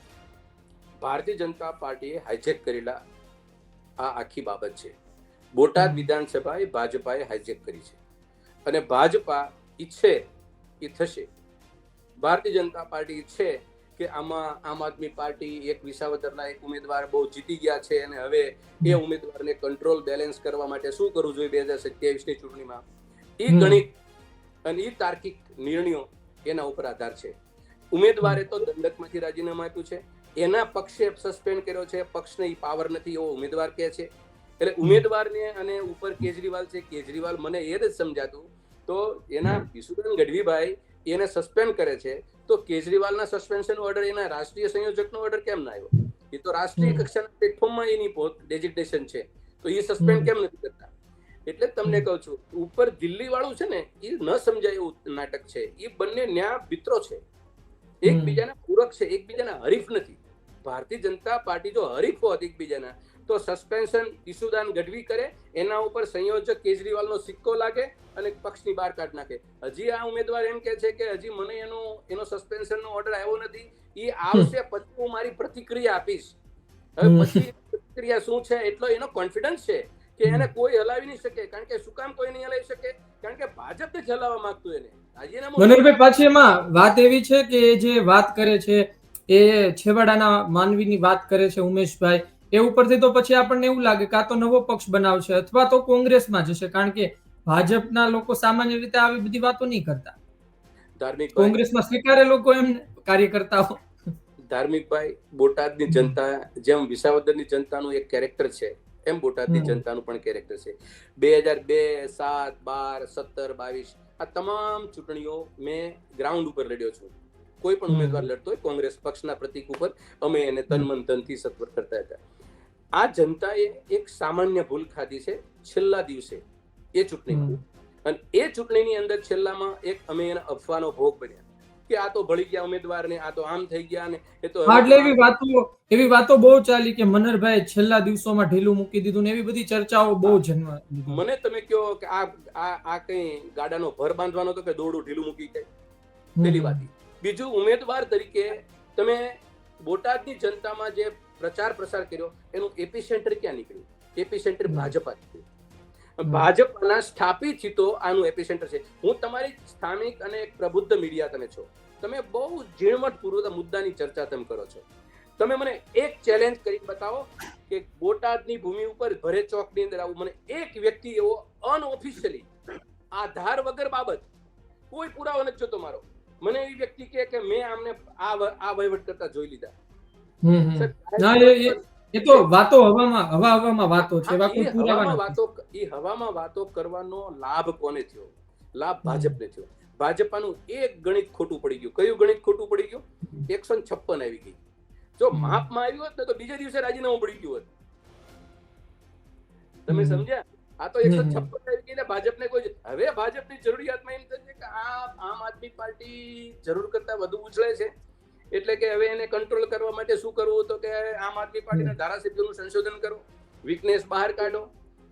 [SPEAKER 1] ભારતીય જનતા પાર્ટીએ હાઈજેક કરેલા આ આખી બાબત છે. બોટાદ વિધાનસભા એ ભાજપાએ હાઈજેક કરી છે અને ભાજપા ઈચ્છે એ થશે. ભારતીય જનતા પાર્ટી ઈચ્છે કે આમાં આમ આદમી પાર્ટી એક વિસાવદરના એક ઉમેદવાર બહુ જીતી ગયા છે અને હવે એ ઉમેદવારને કંટ્રોલ બેલેન્સ કરવા માટે શું કરવું જોઈએ 2027ની ચૂંટણીમાં, એ ગણિત અને એ તાર્કિક નિર્ણયો એના ઉપર આધાર છે. ઉમેદવારે તો દંડકમાંથી રાજીનામું આપ્યું છે, એના પક્ષે સસ્પેન્ડ કર્યો છે, પક્ષને ઈ પાવર નથી એવો ઉમેદવાર કહે છે. એટલે ઉમેદવારને અને ઉપર કેજરીવાલ છે, કેજરીવાલ મને એ જ સમજાતું તો એના વિસુદાન ગઢવીભાઈ એને સસ્પેન્ડ કરે છે તો કેજરીવાલના સસ્પેન્શન ઓર્ડર એના રાષ્ટ્રીય સંયોજકનો ઓર્ડર કેમ ના આવ્યો? એ તો રાષ્ટ્રીય કક્ષાના પ્લેટફોર્મમાં એની ડેઝિગ્નેશન છે, તો એ સસ્પેન્ડ કેમ નથી કરતા? એટલે તમને કહું છું, ઉપર દિલ્હી વાળું છે ને એ ન સમજાય એવું નાટક છે. એ બંને ન્યા મિત્રો છે, એકબીજાના પૂરક છે, એકબીજાના હરીફ નથી. ભારતીય જનતા પાર્ટી જો હરીફ હોત એકબીજાના તો સસ્પેન્શન ઈસુદાન ગઢવી કરે, એના ઉપર સંયોજક કેજરીવાલનો સિક્કો લાગે અને પક્ષની બહાર કાઢ નાખે. હજી આ ઉમેદવાર એમ કે છે કે હજી મને એનો સસ્પેન્શનનો ઓર્ડર આવ્યો નથી, એ આવશે પછી હું મારી પ્રતિક્રિયા આપીશ. હવે પછી પ્રતિક્રિયા શું છે એટલો એનો કોન્ફિડન્સ છે કે એને કોઈ હલાવી નહીં શકે. કારણ કે શું કામ કોઈ નહીં હલાવી શકે? કારણ કે ભાજપ જ હલાવવા માંગતું એને.
[SPEAKER 2] મનોહરભાઈ, પાછી એમાં વાત એવી છે કે જે વાત કરે છે એ છેવાડાના માનવીની વાત કરે છે ઉમેશભાઈ, એ ઉપરથી તો પછી આપણને એવું લાગે કે આ તો નવો પક્ષ બનાવશે અથવા તો કોંગ્રેસમાં જશે. કારણ કે ભાજપના લોકો સામાન્ય રીતે આવી બધી વાતો નહીં કરતા. કોંગ્રેસમાં સ્વીકારે લોકો એમ કાર્યકર્તાઓ.
[SPEAKER 1] ધાર્મિકભાઈ, બોટાદની જનતા જેમ વિસાવદરની જનતાનું એક કેરેક્ટર છે એમ બોટાદની જનતાનું પણ કેરેક્ટર છે. 2002, 7, 12, 17, 22 આ તમામ ચૂંટણીઓ મેં ગ્રાઉન્ડ ઉપર લડ્યો છું. કોઈ પણ ઉમેદવાર લડતો હોય કોંગ્રેસ પક્ષના પ્રતીક ઉપર અમે એને તન મન ધનથી સત્વર કરતા હતા. આ જનતાએ એક સામાન્ય ભૂલ ખાધી છે છેલ્લા દિવસે એ ચૂંટણી, અને એ ચૂંટણીની અંદર છેલ્લામાં એક અમે એના અફવાનો ભોગ બન્યા કે આ તો ભળી ગયા ઉમેદવાર ને, આ તો આમ થઈ ગયા ને. એ તો
[SPEAKER 2] એટલે એવી વાતો બહુ ચાલી કે મનહરભાઈ છેલ્લા દિવસોમાં ઢીલું મૂકી દીધું ને એવી બધી ચર્ચાઓ બહુ જન્મ.
[SPEAKER 1] મને તમે કહો કે આ કઈ ગાડાનો ભર બાંધવાનો તો કે દોડું ઢીલું મૂકી જાય, પેલી વાત. બીજું, ઉમેદવાર તરીકે તમે બોટાદની જનતામાં જે પ્રચાર પ્રસાર કર્યો એનું એપિસેન્ટર ક્યાં નીકળ્યું? એપિસેન્ટર ભાજપા નીકળ્યું. ભાજપના સ્થાપિત હિતો આનું એપિસેન્ટર છે. હું તમારી સ્થાનિક અને પ્રબુદ્ધ મીડિયા તમે છો, તમે બહુ ઝીણવટપૂર્વક મુદ્દાની ચર્ચા તમે કરો છો. તમે મને એક ચેલેન્જ કરી બતાવો કે બોટાદની ભૂમિ ઉપર ભરે ચોકની અંદર આવું મને એક વ્યક્તિ એવો અનઓફિશિયલી આધાર વગર બાબત કોઈ પુરાવો નથી જોતો મારો, મને એવી વ્યક્તિ કે મેં આમને આ વહીવટ કરતા જોઈ લીધા.
[SPEAKER 2] એ તો વાતો હવામાં વાતો છે.
[SPEAKER 1] હવામાં વાતો કરવાનો લાભ કોને થયો? લાભ ભાજપને થયો. ભાજપાનું એક ગણિત ખોટું પડી ગયું. કયું ગણિત ખોટું પડી ગયું? 156 આવી ગઈ. જો માપમાં આવ્યું હોત ને તો બીજા દિવસે રાજીનામું પડી ગયું હોત. તમે સમજ્યા? આ તો 156 આવી ગઈ ને ભાજપને કોઈ. હવે ભાજપની જરૂરિયાતમાં એમ થશે કે આ આમ આદમી પાર્ટી જરૂર કરતા વધુ ઉછળે છે, એટલે કે હવે એને કંટ્રોલ કરવા માટે શું કરવું? તો કે આમ આદમી પાર્ટીના ધારાસભ્યોનું સંશોધન કરો, વીકનેસ બહાર કાઢો.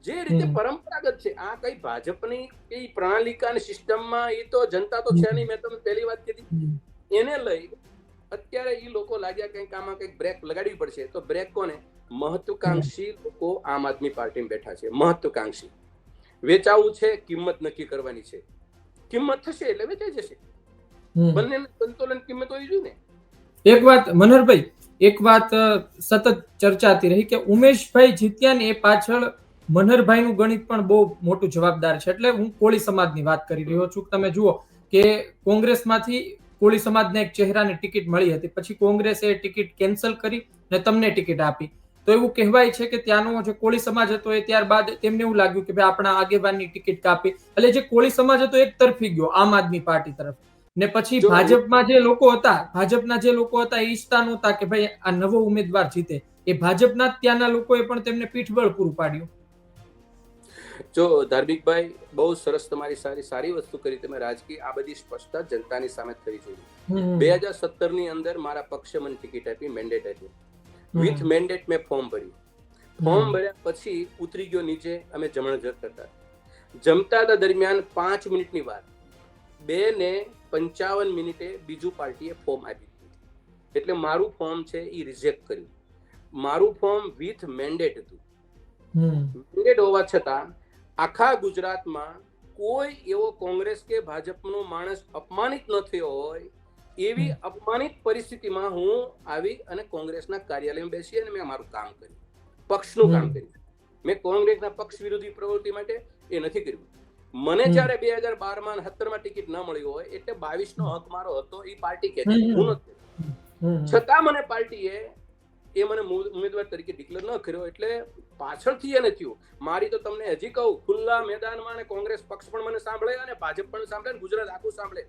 [SPEAKER 1] જે રીતે પરંપરાગત છે આ કઈ ભાજપની કઈ પ્રણાલિકા અને સિસ્ટમમાં એ તો જનતા તો છે નહીં. મેં તમને પહેલી વાત કીધી. એને લઈ અત્યારે એ લોકો લાગ્યા કંઈક આમાં કંઈક બ્રેક લગાડવી પડશે. તો બ્રેક કોને? મહત્વાકાંક્ષી લોકો આમ આદમી પાર્ટીમાં બેઠા છે. મહત્વાકાંક્ષી વેચાવું છે, કિંમત નક્કી કરવાની છે. કિંમત થશે એટલે વેચાઈ જશે. બંને સંતુલન કિંમત હોવી જોઈએ ને.
[SPEAKER 2] એક વાત મનહરભાઈ, એક વાત સતત ચર્ચાતી રહી કે ઉમેશભાઈ જીત્યા ને એ પાછળ મનહરભાઈનું ગણિત પણ બહુ મોટું જવાબદાર છે. એટલે હું કોળી સમાજની વાત કરી રહ્યો છું. તમે જુઓ કે કોંગ્રેસમાંથી કોળી સમાજના એક ચહેરાને ટિકિટ મળી હતી, પછી કોંગ્રેસે ટિકિટ કેન્સલ કરી ને તમને ટિકિટ આપી. તો એવું કહેવાય છે કે ત્યાંનો જે કોળી સમાજ હતો એ ત્યારબાદ તેમને એવું લાગ્યું કે ભાઈ આપણા આગેવાનની ટિકિટ કાપી, એટલે જે કોળી સમાજ હતો એક તરફી ગયો આમ આદમી પાર્ટી તરફ. ને પછી ભાજપમાં જે લોકો હતા, ભાજપના જે લોકો હતા એ ઈચ્છતા નહોતા કે ભાઈ આ નવો ઉમેદવાર જીતે. એ ભાજપના ત્યાંના લોકોએ પણ તેમને પીઠબળ પૂરું પાડ્યું.
[SPEAKER 1] જો ધાર્મિકભાઈ, બહુ સરસ તમારી સારી વસ્તુ કરી તમે. રાજકીય આ બધી સ્પષ્ટતા જનતાની સામે થવી જોઈએ. 2017 ની અંદર મારા પક્ષે મને ટિકિટ આપી, મેન્ડેટ આપ્યું. વિથ મેન્ડેટ મેં ફોર્મ ભર્યું. ફોર્મ ભર્યા પછી ઉતરી ગયો નીચે. અમે જમણજર કરતા જમતા હતા દરમિયાન 5 મિનિટની વાત 2:55 બીજું પાર્ટીએ ફોર્મ આપી દીધું. એટલે મારું ફોર્મ છે એ રિજેક્ટ કર્યું. મારું ફોર્મ વિથ મેન્ડેટ હતું. મેન્ડેટ હોવા છતાં આખા ગુજરાતમાં કોઈ એવો કોંગ્રેસ કે ભાજપનો માણસ અપમાનિત ન થયો હોય એવી અપમાનિત પરિસ્થિતિમાં હું આવી અને કોંગ્રેસના કાર્યાલયમાં બેસી અને મેં મારું કામ કર્યું, પક્ષનું કામ કર્યું. મેં કોંગ્રેસના પક્ષ વિરોધી પ્રવૃત્તિ માટે એ નથી કર્યું. મને જ્યારે 2012માં 17માં ટિકિટ ન મળી હોય એટલે 22નો હક મારો હતો એ પાર્ટી કહેતી હતી, હું નથી. છતાં મને પાર્ટીએ મને ઉમેદવાર તરીકે ડિક્લેર ન કર્યો એટલે પાછળથી એને થયું. મારી તો તમને હજી કહું, ખુલ્લા મેદાનમાં અને કોંગ્રેસ પક્ષ પણ મને સાંભળે અને ભાજપ પણ સાંભળે અને ગુજરાત આખું સાંભળે.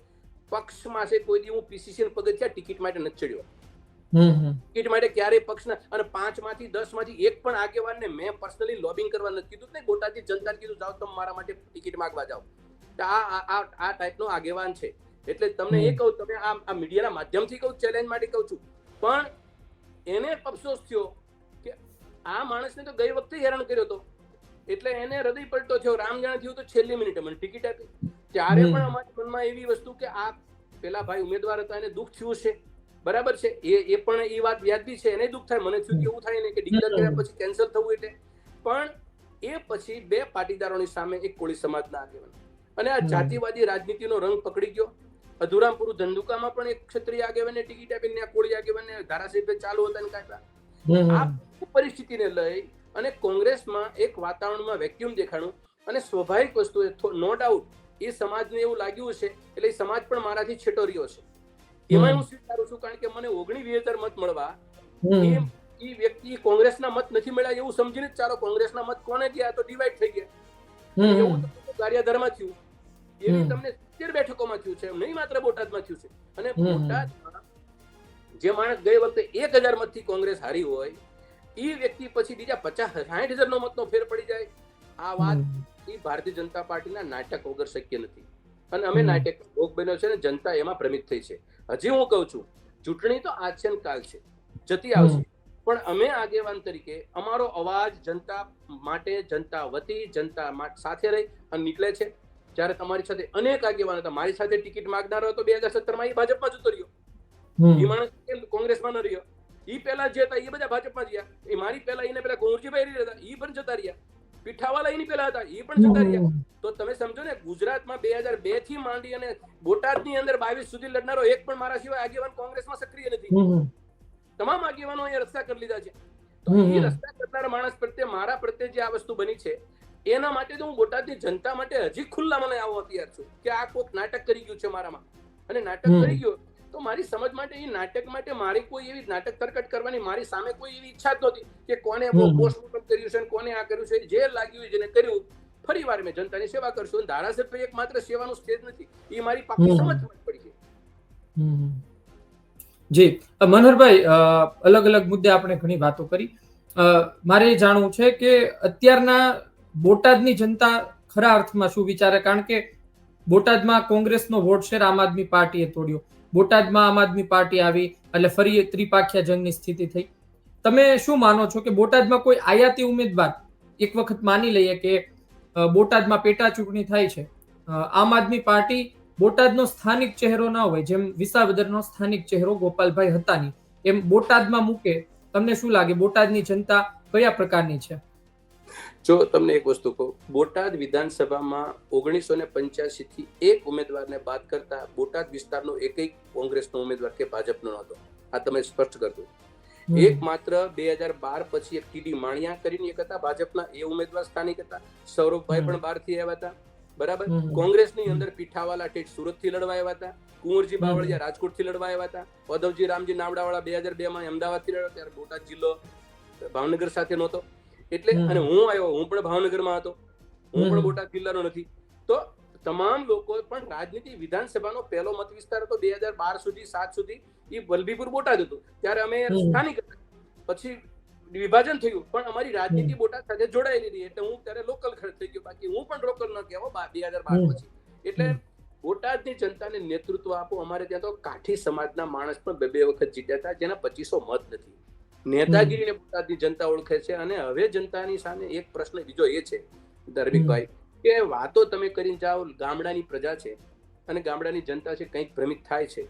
[SPEAKER 1] પક્ષમાં છે કોઈ દી હું પીસીસી પગથિયા ટિકિટ માટે નથી ચડ્યો. ટિકિટ માટે ક્યારેય પક્ષના અને 5માંથી 10માંથી એક પણ આગેવાનને મેં પર્સનલી લોબિંગ કરવા નથી કીધું ને બોટાદની જનતાને કીધું જાઓ તમે મારા માટે ટિકિટ માંગવા જાઓ. આ ટાઈપનો આગેવાન છે. એટલે તમને એ કહું, તમે આ મીડિયાના માધ્યમથી કહું, ચેલેન્જ માટે કહું છું. પણ એને અફસોસ થયો કે આ માણસને તો ગઈ વખતે હેરાન કર્યો હતો એટલે એને હૃદય પલટો થયો. રામ જાણે થયું તો છેલ્લી મિનિટે મને ટિકિટ આપી. ત્યારે પણ અમારી મનમાં એવી વસ્તુ કે આ પેલા ભાઈ ઉમેદવાર હતા એને દુઃખ થયું છે, બરાબર છે, એ પણ એ વાત વ્યાજબી છે, એને દુઃખ થાય, મને થયું કે એવું થાય ને કે ડિક્લેર કર્યા પછી કેન્સલ થવું. એટલે પણ એ પછી 2 પાટીદારોની સામે એક કોળી સમાજના આગેવાન અને આ જાતિવાદી રાજનીતિનો રંગ પકડી ગયો. અધુરામપુર ધંધુકામાં પણ એક ક્ષત્રિય આગેવાનને ટિકિટ આપીને કોળી આગેવાનને ધારાસભ્ય ચાલુ હતા ને કાઢ્યા. આ પરિસ્થિતિને લઈ અને કોંગ્રેસમાં એક વાતાવરણમાં વેક્યુમ દેખાણું અને સ્વાભાવિક વસ્તુ નો ડાઉટ એ સમાજને એવું લાગ્યું છે એટલે એ સમાજ પણ મારાથી છેટો રહ્યો છે. એમાં હું સ્વીકારું છું, કારણ કે મને 19,000 મત મળવા એ વ્યક્તિ કોંગ્રેસના મત નથી મળ્યા એવું સમજીને જ ચાલો કોંગ્રેસના મત કોને ગયા તો ડિવાઈડ થઈ ગયા. એવું ગારિયાધારમાં થયું, એવી તમને 70 બેઠકોમાં થયું છે, નહીં માત્ર બોટાદમાં થયું છે. અને બોટાદમાં જે માણસ ગઈ વખતે 1,000 મતથી કોંગ્રેસ હારી હોય એ વ્યક્તિ પછી બીજા 50,000-60,000 મતનો ફેર પડી જાય. આ વાત એ ભારતીય જનતા પાર્ટીના નાટક વગર શક્ય નથી અને અમે નાટક ભોગ બન્યો છે અને જનતા એમાં ભ્રમિત થઈ છે. હજી હું કહું છું, ચૂંટણી તો આજ કાલ છે, જતી આવશે, પણ અમે આગેવાન તરીકે અમારો અવાજ જનતા માટે, જનતા વતી, જનતા સાથે રહી અને નીકળે છે. જ્યારે તમારી સાથે અનેક આગેવાન હતા, મારી સાથે ટિકિટ માંગનારો હતો 2017માં એ ભાજપમાં જતો રહ્યો, એ માણસ કોંગ્રેસમાં ન રહ્યો. એ પહેલા જે હતા એ બધા ભાજપમાં ગયા. એ મારી પહેલા એને પેલા કુંવરજીભાઈ હતા એ પણ જતા રહ્યા. પીઠાવાલા એની પહેલા હતા એ પણ જતા રહ્યા. તો તમે સમજો ને, ગુજરાતમાં 2002 થી માંડી અને બોટાદની અંદર 22 સુધી લડનારો એક પણ મારા સિવાય આગેવાન કોંગ્રેસમાં સક્રિય નથી. તમામ આગેવાનો અહીંયા રસ્તા કરી લીધા છે. તો એ રસ્તા કરનાર માણસ પ્રત્યે, મારા પ્રત્યે જે આ વસ્તુ બની છે એના માટે તો હું બોટાદની જનતા માટે હજી ખુલ્લા મને આવો તૈયાર છું કે આ કોઈક નાટક કરી ગયું છે મારામાં. અને નાટક કરી ગયો તો મારી સમજ માટે એ નાટક માટે મારી કોઈ એવી નાટક તરકટ કરવાની મારી સામે કોઈ એવી ઈચ્છા જ નહોતી કે કોને પોસ્ટમોર્ટમ કર્યું છે, કોને આ કર્યું છે. જે લાગ્યું જેને કર્યું, ફરી વાર મેં જનતાની સેવા કરશું. ધારાસભ્ય એક માત્ર સેવાનું સ્ટેજ નથી, એ મારી પાકી સમજ પડી છે.
[SPEAKER 2] જી મનોહરભાઈ, અલગ અલગ મુદ્દે આપણે ઘણી વાતો કરી. મારે જાણવું છે કે અત્યારના બોટાદની જનતા ખરા અર્થમાં શું વિચારે? કારણ કે બોટાદમાં કોંગ્રેસનો વોટ શેર આમ આદમી પાર્ટીએ તોડ્યો, બોટાદમાં આમ આદમી પાર્ટી આવી એટલે ફરી ત્રિપાખ્યા જંગની સ્થિતિ થઈ. તમે શું માનો છો કે બોટાદમાં કોઈ આયાતી ઉમેદવાર, એક વખત માની લઈએ કે બોટાદમાં પેટા ચૂંટણી થાય છે, આમ આદમી પાર્ટી બોટાદનો સ્થાનિક ચહેરો ના હોય, જેમ વિસાવદરનો સ્થાનિક ચહેરો ગોપાલભાઈ હતાની, એમ બોટાદમાં મૂકે, તમને શું લાગે બોટાદની જનતા કયા પ્રકારની છે?
[SPEAKER 1] જો તમને એક વસ્તુ કહું, બોટાદ વિધાનસભામાં 1985 થી એક ઉમેદવારને બાદ કરતા બોટાદ વિસ્તારનો એકય કોંગ્રેસનો ઉમેદવાર કે ભાજપનો નહોતો. આ તમે સ્પષ્ટ કરજો. એક માત્ર 2012 પછી એક ટીડી માણિયા કરીને એક હતા ભાજપના, એ ઉમેદવાર સ્થાનિક હતા. સૌરભભાઈ પણ બહારથી આવ્યા હતા, બરાબર. કોંગ્રેસની અંદર પીઠાવાલા ઠેઠ સુરતથી લડવા આવ્યા હતા, કુંવરજી બાવળિયા રાજકોટથી લડવા આવ્યા હતા, ઉદ્ધવજી રામજી નાવડાવાળા 2002માં અમદાવાદથી લડ્યા, ત્યારે બોટાદ જિલ્લો ભાવનગર સાથે નહોતો. એટલે અને હું આવ્યો, હું પણ ભાવનગરમાં હતો, હું પણ બોટાદ જિલ્લાનો નથી. તો તમામ લોકો પણ રાજનીતિ વિધાનસભાનો પહેલો મત વિસ્તાર હતો 2012 સુધી 7 સુધી એ વલભીપુર બોટાદ હતું. ત્યારે અમે સ્થાનિક હતા, પછી વિભાજન થયું પણ અમારી રાજનીતિ બોટાદ સાથે જોડાયેલી રહી એટલે હું ત્યારે લોકલ થઈ ગયો. બાકી હું પણ લોકલ ન કહેવો 2012 પછી. એટલે બોટાદની જનતાને નેતૃત્વ આપો. અમારે ત્યાં તો કાઠી સમાજના માણસ પણ 2 વખત જીત્યા હતા જેના 2500 મત નથી. નેતાગીરીને બોટાદની જનતા ઓળખે છે. અને હવે જનતાની સામે એક પ્રશ્ન બીજો એ છે ધાર્મિકભાઈ, કે વાતો તમે કરીને જાઓ, ગામડાની પ્રજા છે અને ગામડાની જનતા છે, કંઈક ભ્રમિત થાય છે.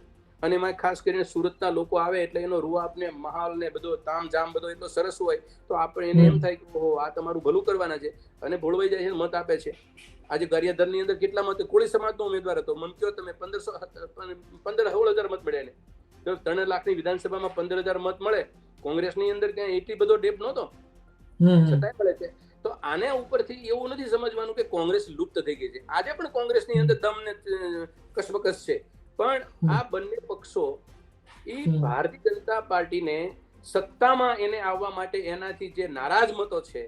[SPEAKER 1] અને એમાં ખાસ કરીને સુરતના લોકો આવે એટલે એનો રૂઆબ ને માહોલ ને બધો તામઝામ બધો એટલો સરસ હોય તો આપણે એને એમ થાય કે ઓહો આ તમારું ભલું કરવાના છે, અને ભોળવાઈ જાય છે, મત આપે છે. આજે ગારિયાધારની અંદર કેટલા મત કોળી સમાજનો ઉમેદવાર હતો, મન કયો તમે 15-16 હજાર મત મળ્યા ને. તો 3 લાખની વિધાનસભામાં 15,000 મત મળે, કોંગ્રેસની અંદર ક્યાંય એટલી બધો ડેપ નહોતો, છતાંય મળે છે. તો આને ઉપરથી એવું નથી સમજવાનું કે કોંગ્રેસ લુપ્ત થઈ ગઈ છે. આજે પણ કોંગ્રેસની અંદર દમ ને કસબકસ છે, પણ આ બંને પક્ષો એ ભારતીય જનતા પાર્ટીને સત્તામાં એને આવવા માટે એનાથી જે નારાજ મતો છે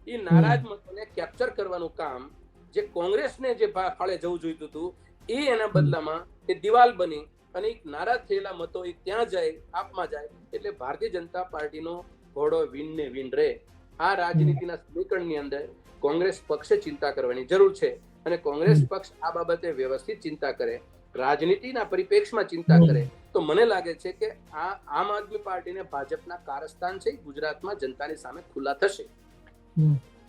[SPEAKER 1] એ નારાજ મતોને કેપ્ચર કરવાનું કામ જે કોંગ્રેસને જે ફાળે જવું જોઈતું હતું એ એના બદલામાં એ દિવાલ બની અને એક નારાજ થયેલા મતો એ ત્યાં જાય, આપમાં જાય, એટલે ભારતીય જનતા પાર્ટીનો ઘોડો વીણ ને વીણ રહે. આ રાજનીતિના સમીકરણની અંદર કોંગ્રેસ પક્ષે ચિંતા કરવાની જરૂર છે અને કોંગ્રેસ પક્ષ આ બાબતે વ્યવસ્થિત ચિંતા કરે, રાજનીતિના પરિપ્રેક્ષમાં ચિંતા કરે, તો મને લાગે છે કે આ આમ આદમી પાર્ટીને ભાજપના કારસ્તાન છે ગુજરાતમાં જનતાની સામે ખુલ્લા થશે.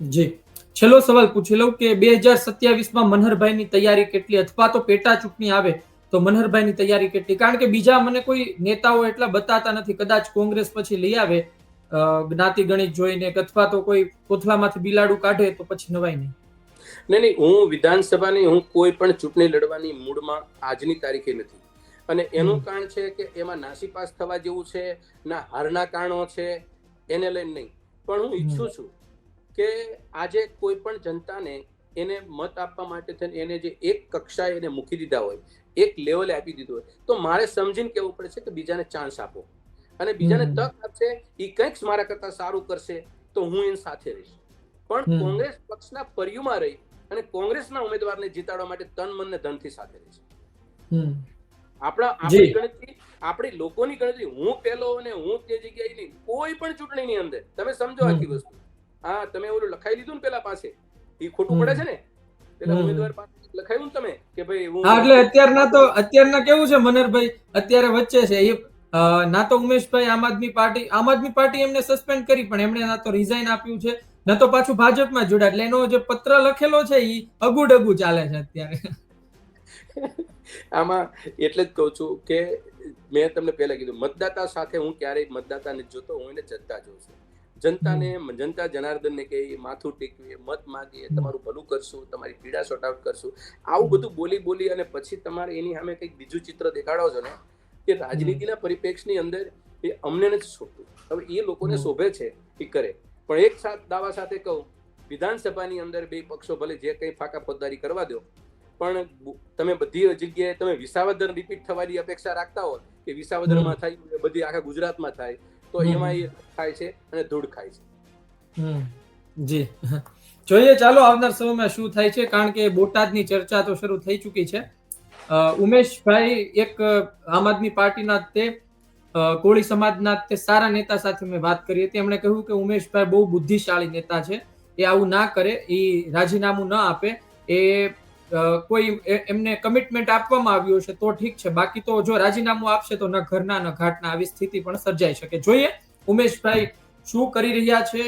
[SPEAKER 2] જી, છેલ્લો સવાલ પૂછી લઉં કે 2027માં મનહરભાઈની તૈયારી કેટલી, અથવા તો પેટા ચૂંટણી આવે તો મનહરભાઈની તૈયારી કેટલી? કારણ કે બીજા મને કોઈ નેતાઓ એટલા બતાતા નથી. કદાચ કોંગ્રેસ પછી લઈ આવે જ્ઞાતિ ગણિત જોઈને, અથવા તો કોઈ કોથળામાંથી બિલાડું કાઢે તો પછી નવાય નહીં.
[SPEAKER 1] નહીં, હું વિધાનસભાની હું કોઈ પણ ચૂંટણી લડવાની મૂડમાં આજની તારીખે નથી. અને એનું કારણ છે કે એમાં નાસીપાસ થવા જેવું છે, ના હારના કારણો છે, એને લઈને નહીં. પણ હું ઈચ્છું છું કે આજે કોઈ પણ જનતાને એને મત આપવા માટે થઈને એને જે એક કક્ષાએ એને મૂકી દીધા હોય, એક લેવલે આપી દીધું હોય, તો મારે સમજીને કહેવું પડે છે કે બીજાને ચાન્સ આપો અને બીજાને તક આપશે, એ કંઈક મારા કરતા સારું કરશે તો હું એની સાથે રહીશ. પણ કોંગ્રેસ પક્ષના પર્યુમાં રહી અને કોંગ્રેસના ઉમેદવારને જીતાડવા માટે તન મન ને ધનથી સાથે રહીશ. આપણી ગણતરી, આપણી લોકોની ગણતરી, હું પેલો અને હું તે જગ્યાએ નહીં. કોઈ પણ ચૂંટણીની અંદર તમે સમજો આખી વસ્તુ. હા, તમે ઓલું લખાઈ લીધું ને પેલા પાસે, એ ખોટું પડે છે ને, પેલા ઉમેદવાર પાસે લખાયું ને તમે કે ભાઈ હું.
[SPEAKER 2] એટલે અત્યારના કેવું છે મનહરભાઈ, અત્યારે વચ્ચે છે એ ના તો ઉમેશભાઈ આમ આદમી પાર્ટી એમને સસ્પેન્ડ કરી, પણ એમણે ના તો રિઝાઇન આપ્યું છે, ના તો પાછું ભાજપમાં જોડાય. એટલે એનો જે પત્ર લખેલો છે એ અગુ ચાલે છે અત્યારે.
[SPEAKER 1] આમાં એટલે જ કહું છું કે મેં તમને પહેલા કીધું, મતદાતા સાથે હું ક્યારેય મતદાતાને જોતો, હું એને જનતા જોઉં છું. જનતા જનાર્દનને કે માથું ટેકવીએ, મત માગીએ, તમારું ભલું કરશું, તમારી પીડા સોર્ટ આઉટ કરશું, આવું બધું બોલી અને પછી તમારે એની સામે કંઈક બીજું ચિત્ર દેખાડો છો ને, એ રાજનીતિના પરિપ્રેક્ષની અંદર એ અમને નથી શોભતું. હવે એ લોકોને શોભે છે એ કરે, પણ એક દાવા સાથે કહું, વિધાનસભાની અંદર બે પક્ષો ભલે જે કંઈ ફાકા ફોજદારી કરવા દો, પણ તમે બધી જગ્યાએ તમે વિસાવદર રિપીટ થવાની અપેક્ષા રાખતા હો કે વિસાવદરમાં થાય, બધી આખા ગુજરાતમાં થાય, તો એમાં એ ખાય છે અને ધૂળ ખાય છે.
[SPEAKER 2] જી, જોઈએ ચાલો આવનાર સમયમાં શું થાય છે, કારણ કે બોટાદની ચર્ચા તો શરૂ થઈ ચૂકી છે. ઉમેશભાઈ એક આમ આદમી પાર્ટીના તે કોળી સમાજના તે સારા નેતા સાથે મેં વાત કરી હતી. એમણે કહ્યું કે ઉમેશભાઈ બહુ બુદ્ધિશાળી નેતા છે, એ આવું ના કરે, એ રાજીનામું ન આપે, એ કોઈ એમને કમિટમેન્ટ આપવામાં આવ્યું છે તો ઠીક છે, બાકી તો જો રાજીનામું આપશે તો ન ઘરના ન ઘાટના આવી સ્થિતિ પણ સર્જાઈ શકે. જોઈએ ઉમેશભાઈ શું કરી રહ્યા છે,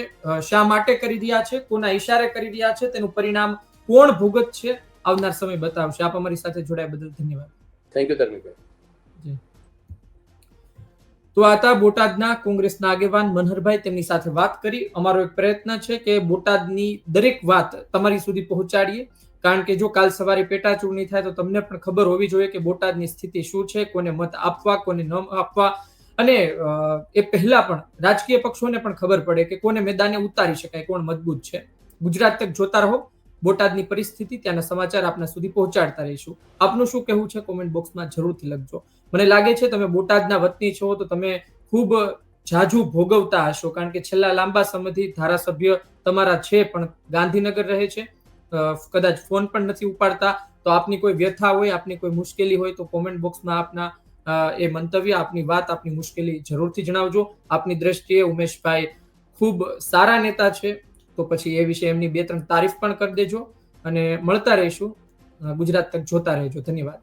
[SPEAKER 2] શા માટે કરી રહ્યા છે, કોના ઈશારે કરી રહ્યા છે, તેનું પરિણામ કોણ ભોગત છે, આવનાર સમય બતાવશે. આપ અમારી સાથે જોડાયા બદલ ધન્યવાદ.
[SPEAKER 1] Thank you Dharmikbhai.
[SPEAKER 2] તો આ હતા બોટાદના કોંગ્રેસના આગેવાન મનહરભાઈ, તેમની સાથે વાત કરી. અમારો એક પ્રયત્ન છે કે બોટાદની દરેક વાત તમારી સુધી પહોંચાડીએ, કારણ કે જો કાલ સવારે પેટા ચૂંટણી થાય તો તમને પણ ખબર હોવી જોઈએ કે બોટાદની સ્થિતિ શું છે, કોને મત આપવા, કોને ન આપવા, અને એ પહેલા પણ રાજકીય પક્ષોને પણ ખબર પડે કે કોને મેદાને ઉતારી શકાય, કોણ મજબૂત છે. ગુજરાત તક જોતા રહો. બોટાદની પરિસ્થિતિ, ત્યાંના સમાચાર આપના સુધી પહોંચાડતા રહીશું. આપનું શું કહેવું છે કોમેન્ટ બોક્સમાં જરૂરથી લખજો. મને લાગે છે તમે બોટાદના વતની છો તો તમે ખૂબ જાજુ ભોગવતા હશો, કારણ કે છેલ્લા લાંબા સમયથી ધારાસભ્ય તમારા છે પણ ગાંધીનગર રહે છે, કદાચ ફોન પણ નથી ઉપાડતા. તો આપની કોઈ વ્યથા હોય, આપની કોઈ મુશ્કેલી હોય તો કોમેન્ટ બોક્સમાં આપના એ મંતવ્ય, આપની વાત, આપની મુશ્કેલી જરૂરથી જણાવજો. આપની દ્રષ્ટિએ ઉમેશભાઈ ખૂબ સારા નેતા છે તો પછી એ વિશે એમની 2-3 તારીફ પણ કરી દેજો, અને મળતા રહીશું. ગુજરાત તક જોતા રહેજો. ધન્યવાદ.